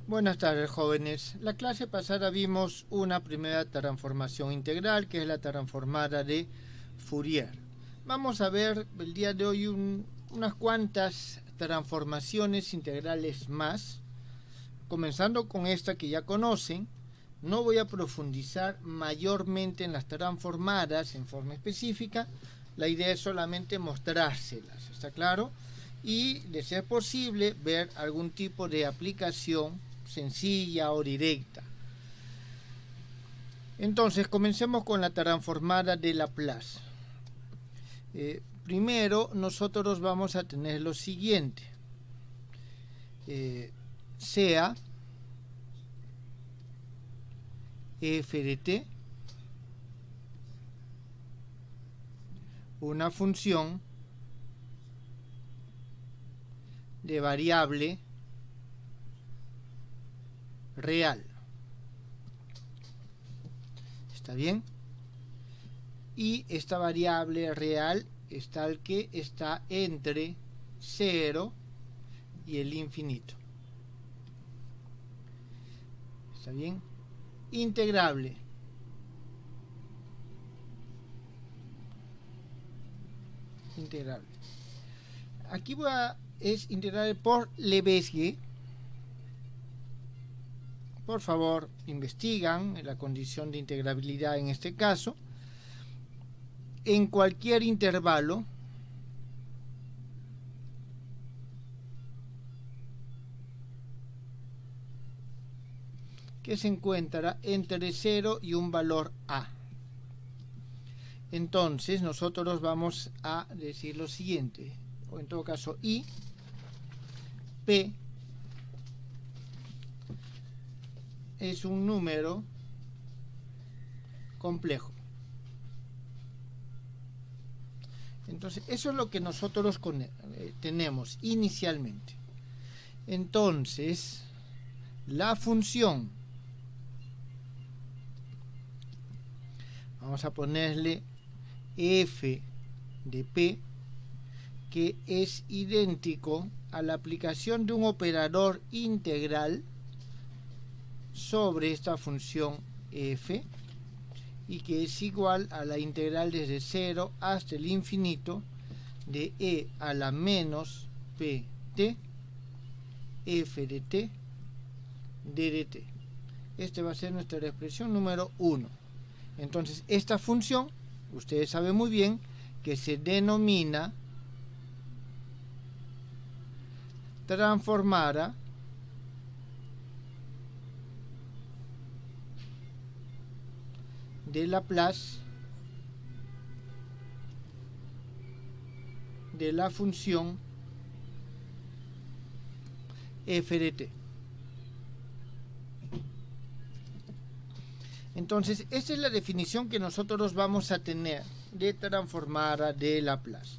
Buenas tardes, jóvenes. La clase pasada vimos una primera transformación integral, que es la transformada de Fourier. Vamos a ver el día de hoy unas cuantas transformaciones integrales más, comenzando con esta que ya conocen. No voy a profundizar mayormente en las transformadas en forma específica. La idea es solamente mostrárselas, ¿está claro? Y, de ser posible, ver algún tipo de aplicación sencilla o directa. Entonces, comencemos con la transformada de Laplace. Primero, nosotros vamos a tener lo siguiente. Sea f de t una función de variable real. ¿Está bien? Y esta variable real es tal que está entre 0 y el infinito. ¿Está bien? Integrable. Integrable. Aquí es integrable por Lebesgue. Por favor, investigan la condición de integrabilidad en este caso. En cualquier intervalo que se encuentra entre 0 y un valor a. Entonces nosotros vamos a decir lo siguiente, o en todo caso i, p es un número complejo. Entonces eso es lo que nosotros tenemos inicialmente. Entonces la función, vamos a ponerle f de p, que es idéntico a la aplicación de un operador integral sobre esta función f, y que es igual a la integral desde 0 hasta el infinito de e a la menos pt f de t d de t. Esta va a ser nuestra expresión número 1. Entonces esta función, ustedes saben muy bien que se denomina transformada de Laplace de la función f de t. Entonces, esta es la definición que nosotros vamos a tener de transformada de Laplace.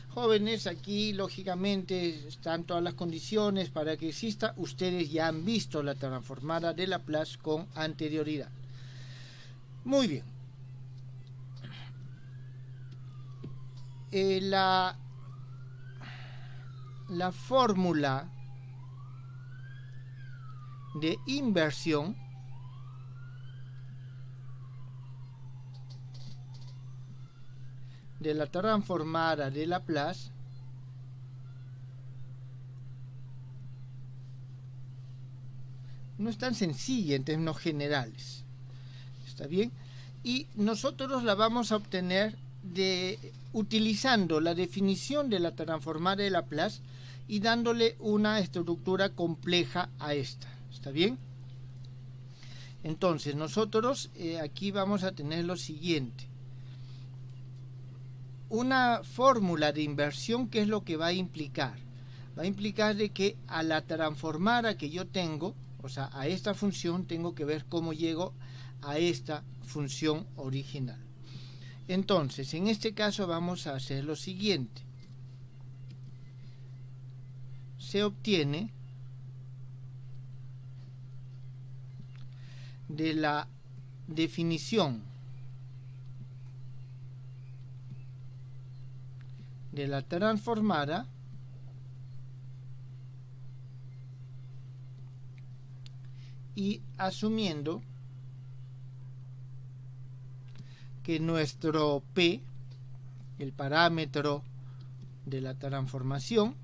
Jóvenes, aquí lógicamente están todas las condiciones para que exista. Ustedes ya han visto la transformada de Laplace con anterioridad. Muy bien. La fórmula de inversión de la transformada de Laplace no es tan sencilla en términos generales. ¿Está bien? Y nosotros la vamos a obtener utilizando la definición de la transformada de Laplace y dándole una estructura compleja a esta. ¿Está bien? Entonces nosotros aquí vamos a tener lo siguiente. Una fórmula de inversión, ¿qué es lo que va a implicar? Va a implicar de que a la transformada que yo tengo, o sea, a esta función, tengo que ver cómo llego a esta función original. Entonces, en este caso vamos a hacer lo siguiente. Se obtiene de la definición de la transformada y asumiendo que nuestro P, el parámetro de la transformación,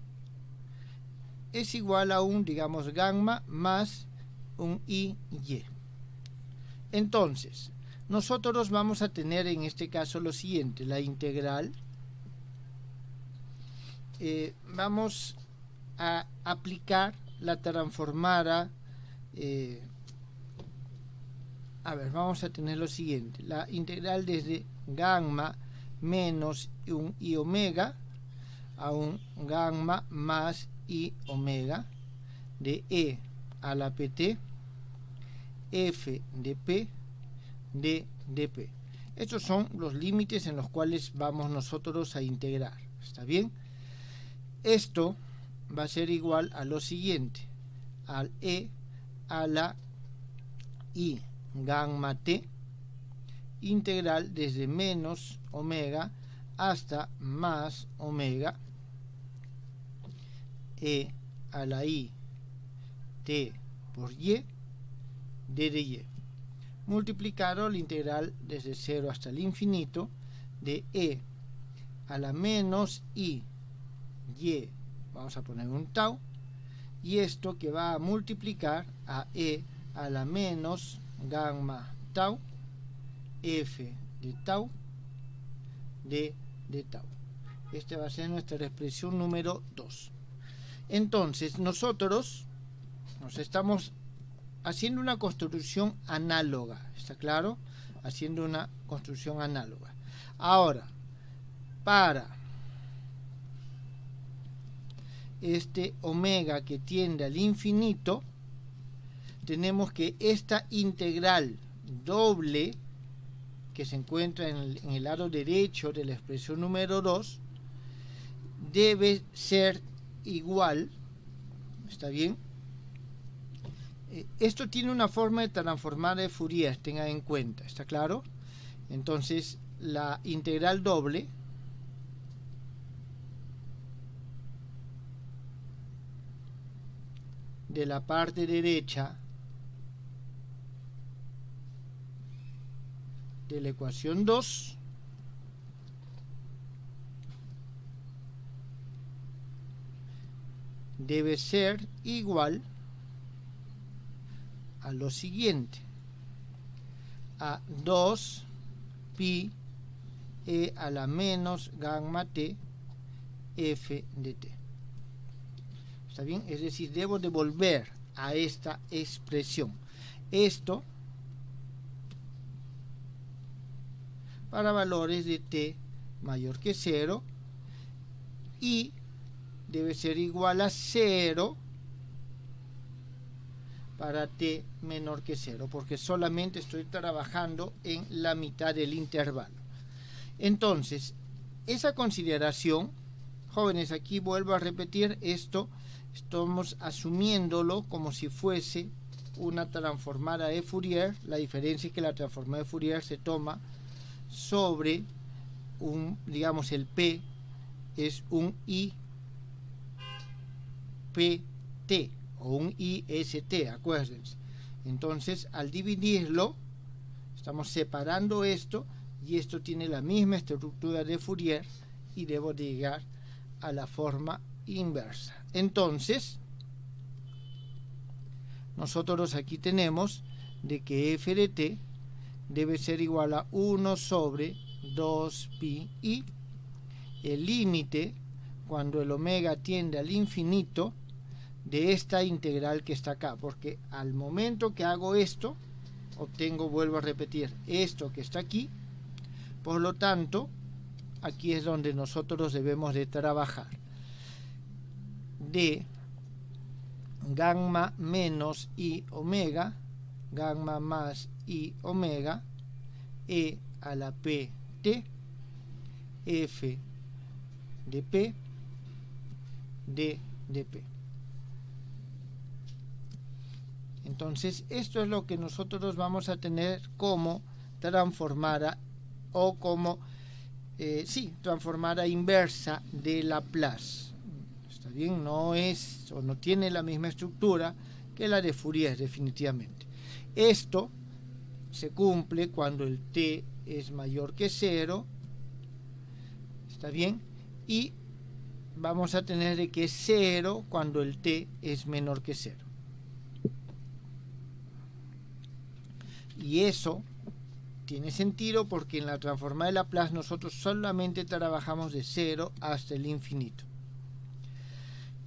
es igual a un, digamos, gamma más un y. Entonces, nosotros vamos a tener en este caso lo siguiente, la integral. Vamos a aplicar la transformada. Vamos a tener lo siguiente, la integral desde gamma menos un i omega a un gamma más i omega de e a la pt f de p de dp. Estos son los límites en los cuales vamos nosotros a integrar. ¿Está bien? Esto va a ser igual a lo siguiente, al e a la i gamma t integral desde menos omega hasta más omega e a la i t por y d de y multiplicado la integral desde 0 hasta el infinito de e a la menos y, vamos a poner un tau, y esto que va a multiplicar a e a la menos gamma tau f de tau de tau. Esta va a ser nuestra expresión número 2. Entonces nosotros nos estamos haciendo una construcción análoga, ¿está claro? Haciendo una construcción análoga. Ahora, para este omega que tiende al infinito, tenemos que esta integral doble que se encuentra en el lado derecho de la expresión número 2 debe ser igual, ¿está bien? Esto tiene una forma de transformar de Fourier, tengan en cuenta, ¿está claro? Entonces la integral doble de la parte derecha de la ecuación 2 debe ser igual a lo siguiente, a 2 pi e a la menos gamma t f de t. ¿Está bien? Es decir, debo devolver a esta expresión esto para valores de t mayor que 0 y debe ser igual a 0 para t menor que 0, porque solamente estoy trabajando en la mitad del intervalo. Entonces, esa consideración, jóvenes, aquí vuelvo a repetir esto, estamos asumiéndolo como si fuese una transformada de Fourier. La diferencia es que la transformada de Fourier se toma sobre un, digamos, el P es un IPT o un IST, acuérdense. Entonces, al dividirlo, estamos separando esto y esto tiene la misma estructura de Fourier y debo llegar a la forma inversa. Entonces, nosotros aquí tenemos de que f de t debe ser igual a 1 sobre 2 pi i. El límite, cuando el omega tiende al infinito, de esta integral que está acá, porque al momento que hago esto, obtengo, vuelvo a repetir, esto que está aquí. Por lo tanto, aquí es donde nosotros debemos de trabajar. De gamma menos i omega, gamma más i omega, e a la pt, f de p, d de p. Entonces, esto es lo que nosotros vamos a tener como transformada o como, transformada inversa de Laplace. ¿Está bien? No es o no tiene la misma estructura que la de Fourier, definitivamente. Esto se cumple cuando el t es mayor que 0, ¿está bien? Y vamos a tener de que es 0 cuando el t es menor que 0. Y eso tiene sentido porque en la transformada de Laplace nosotros solamente trabajamos de 0 hasta el infinito.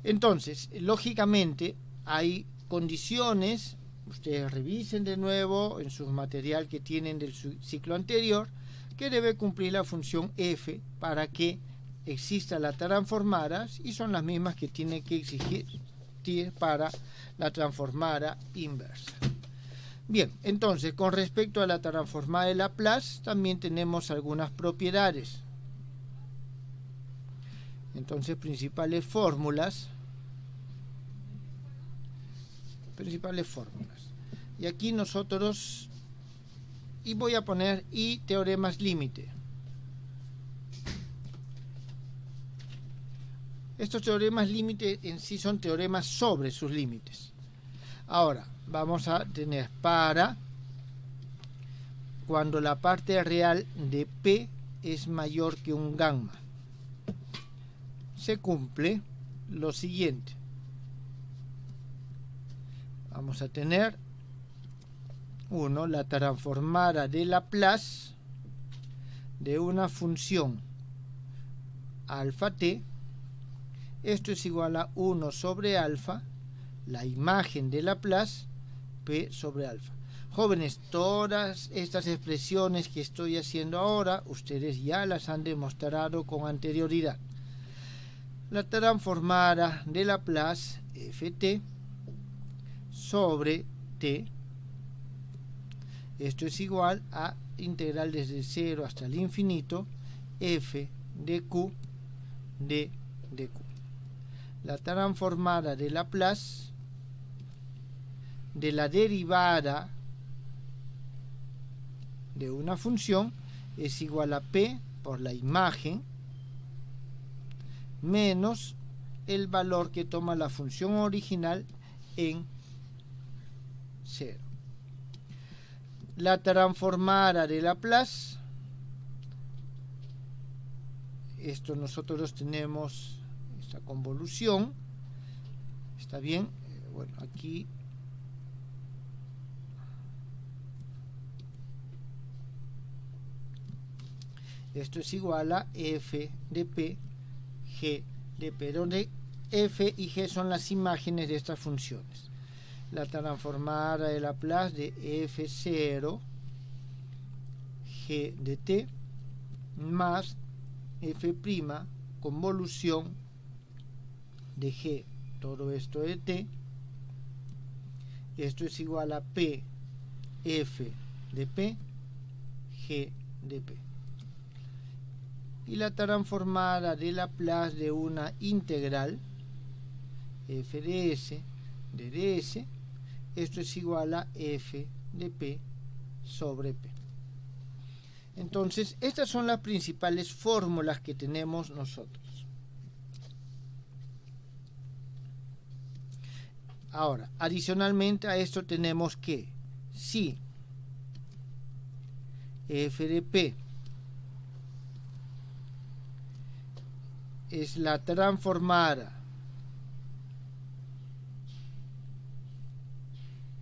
Entonces, lógicamente, hay condiciones, ustedes revisen de nuevo en su material que tienen del ciclo anterior, que debe cumplir la función f para que exista la transformada, y son las mismas que tiene que exigir para la transformada inversa. Bien, entonces, con respecto a la transformada de Laplace, también tenemos algunas propiedades. Entonces, principales fórmulas. Y aquí nosotros, y voy a poner y teoremas límite. Estos teoremas límite en sí son teoremas sobre sus límites. Ahora, vamos a tener para cuando la parte real de P es mayor que un gamma. Se cumple lo siguiente. Vamos a tener 1, la transformada de Laplace de una función alfa t. Esto es igual a 1 sobre alfa, la imagen de Laplace, p sobre alfa. Jóvenes, todas estas expresiones que estoy haciendo ahora, ustedes ya las han demostrado con anterioridad. La transformada de Laplace, ft, sobre t, esto es igual a integral desde 0 hasta el infinito, f de q de q. La transformada de Laplace de la derivada de una función es igual a p por la imagen menos el valor que toma la función original en 0. La transformada de Laplace, esto nosotros tenemos esta convolución, está bien, bueno, aquí esto es igual a f de p, g de p, donde f y g son las imágenes de estas funciones. La transformada de Laplace de f0 g de t más f' convolución de g, todo esto de t, esto es igual a p f de p, g de p. Y la transformada de Laplace de una integral f de s de ds, esto es igual a f de p sobre p. Entonces, estas son las principales fórmulas que tenemos nosotros. Ahora, adicionalmente a esto tenemos que si f de p es la transformada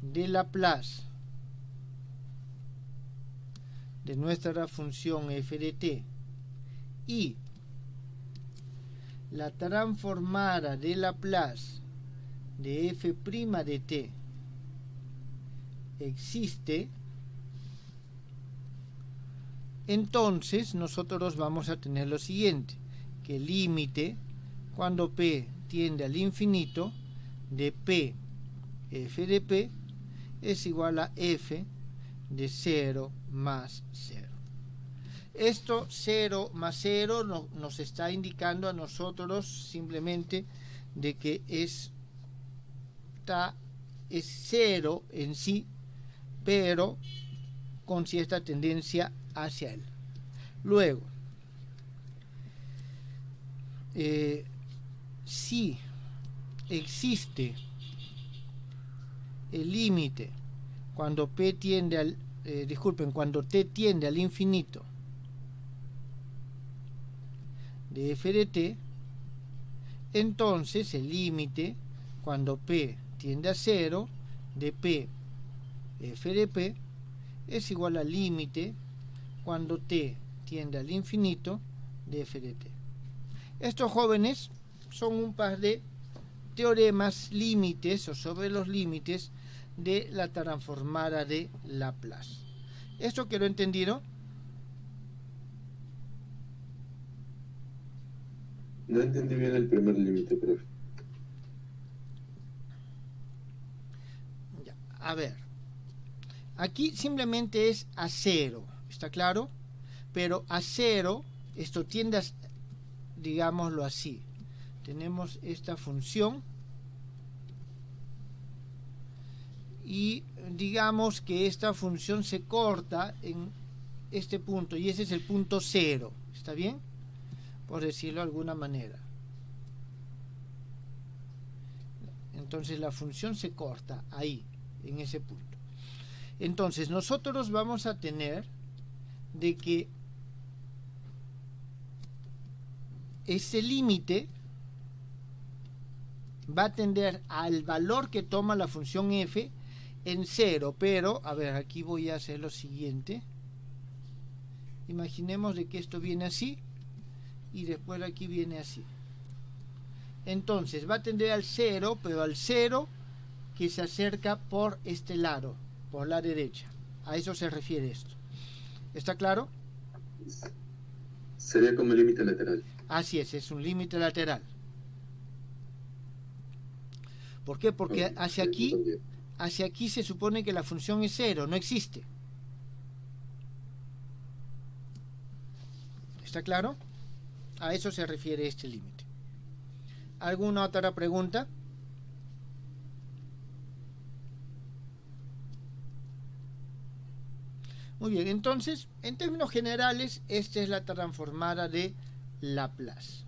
de Laplace de nuestra función f de t y la transformada de Laplace de f' de t existe, entonces nosotros vamos a tener lo siguiente, que el límite cuando p tiende al infinito de p f de p es igual a f de 0 más 0. Esto 0 más 0 nos está indicando a nosotros simplemente de que es 0 en sí, pero con cierta tendencia hacia él. Luego, si existe el límite cuando P tiende al, cuando T tiende al infinito de f de t, entonces el límite cuando P tiende a 0 de P f de P es igual al límite cuando T tiende al infinito de f de t. Estos, jóvenes, son un par de teoremas límites o sobre los límites de la transformada de Laplace. ¿Esto quedó entendido? No entendí bien el primer límite, profe. Ya, a ver, aquí simplemente es a 0, ¿está claro? Pero a 0, esto tiende a, digámoslo así, tenemos esta función y digamos que esta función se corta en este punto y ese es el punto 0, ¿está bien? Por decirlo de alguna manera. Entonces la función se corta ahí, en ese punto. Entonces nosotros vamos a tener de que ese límite va a tender al valor que toma la función f en 0, pero, a ver, aquí voy a hacer lo siguiente. Imaginemos de que esto viene así y después aquí viene así. Entonces va a tender al 0, pero al 0 que se acerca por este lado, por la derecha. A eso se refiere esto. ¿Está claro? Sería como límite lateral. Así es un límite lateral. ¿Por qué? Porque hacia aquí se supone que la función es 0, no existe. ¿Está claro? A eso se refiere este límite. ¿Alguna otra pregunta? Muy bien, entonces, en términos generales, esta es la transformada de Laplace.